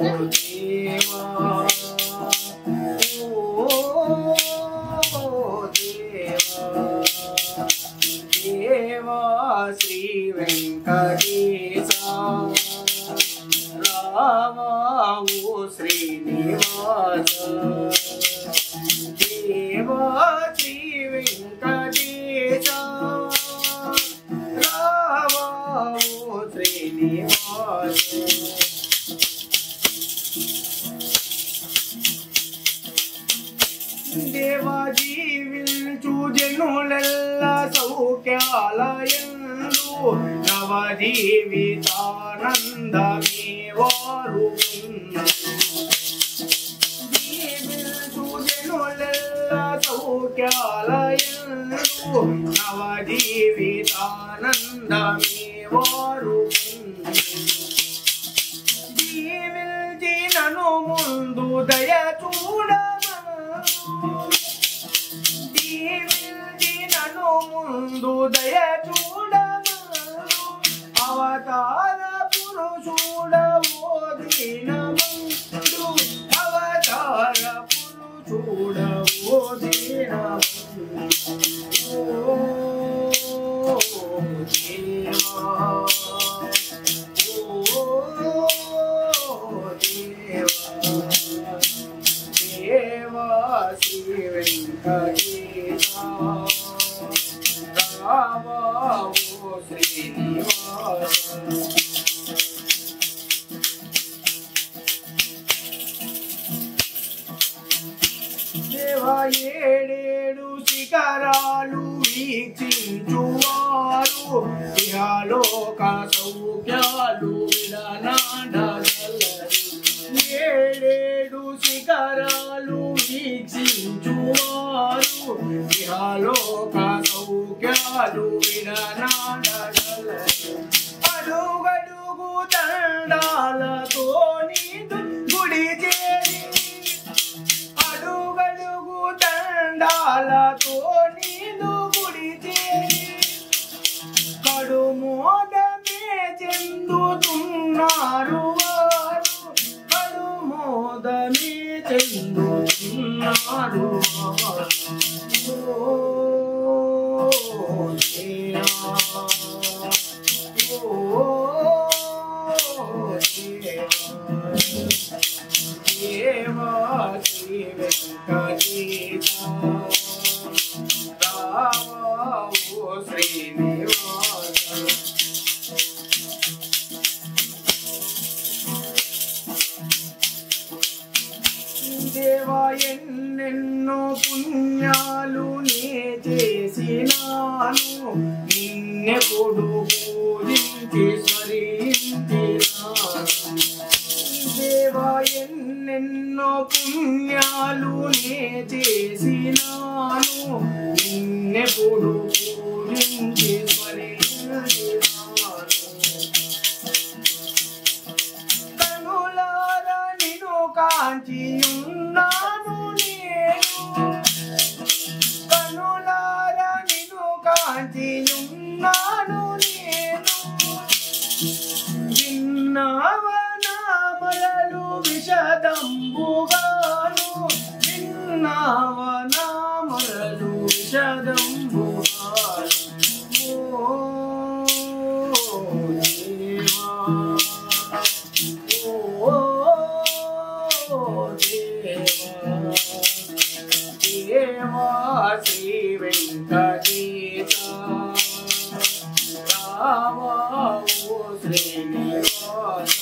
దేవా దేవా శ్రీ వెంకటేశ రామా ఓ శ్రీనివాస దేవా శ్రీ వెంకటేశ రామా ఓ శ్రీనివాస దేవా జీవించు జనులెల్ల సౌఖ్యాలయందు నవ జీవితానందమే వారు జీవించు జనులెల్ల సౌఖ్యాలయందు నవ జీవితానందమే వారు జీవించి నను ముందు దయ చూడ నను ముందు దయ చూడమను అవతార పురుషుడవో దీనమందు అవతార పురుషుడవో దీనమందు ఓ దేవా ఓ దేవా దేవా శ్రీ వెంకటేశ రామా ఓ శ్రీనివాస దేవా ఏడేడు శిఖరాలు వీక్షించువారు ఇహలోక సౌఖ్యాలు విడనాడగలరు ఏడేడు శిఖరాలు వీక్షించువారు ఇహలోక సౌఖ్యాలు విడనాడగలరు అడుగడుగు దండాలతో నీదు గుడి చేరి అడుగడుగు దండాలతో నీదు గుడి చేరి కడుమోదమే చెందుతున్నారు వారు కడుమోదమే చెందుతున్నారు ఓ దేవా ఓ దేవా శ్రీ వెంకటేశ రామా ఓ శ్రీనివాస దేవా ఎన్నెన్నో పుణ్యాలు నే చేసినాను నిన్నెప్పుడు పూజించి స్మరించినాను దేవా ఎన్నెన్నో పుణ్యాలు నే చేసినాను నిన్నెప్పుడు పూజించి స్మరించినాను కనులారా నిన్ను కాంచియున్నాను నేను కనులారా నిన్ను కాంచియున్నాను నేను విన్నావనామరలు విషదంబుగాను విన్నావనామరలు విషదంబుగాను ఓ దేవా ఓ దేవా దేవా శ్రీ వెంకటేశ రామా ఓ శ్రీనివాస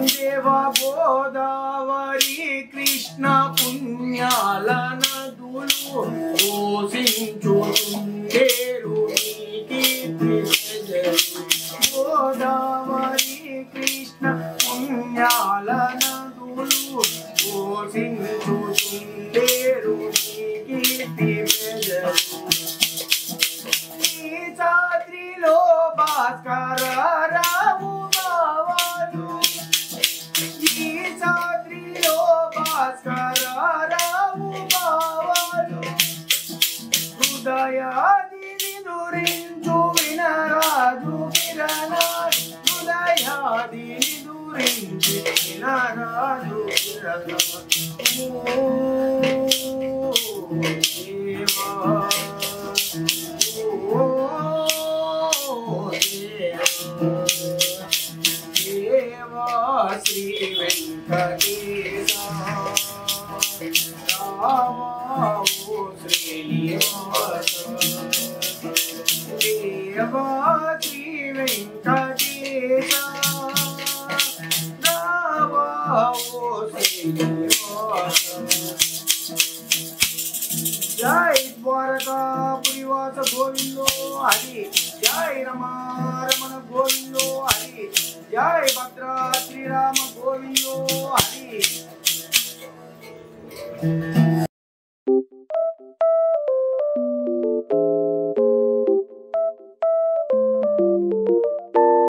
దేవా గోదావరి కృష్ణ పుణ్యాల నదులు పోషించుండేరు గోదావరి కృష్ణ పుణ్యాల నదులు పోషించుండేరు కీర్తి సాత్రిలో భాస్కర రావు బావాలు ఈ సాత్రిలో భాస్కర రావు బావాలు హృదయాది నిదురించు వినరాజు కిరణ హృదయాది నిదురించు వినరాజు కిరణ దేవా శ్రీ వెంకటేశ రామా శ్రీనివాస దేవా శ్రీ వెంకటేశ రామా శ్రీనివాస జై ద్వారకాపురివాస గోవిందో హరి జై రమారమణ గోవిందో హరి జై భద్రా శ్రీరామ గోవిందో హరి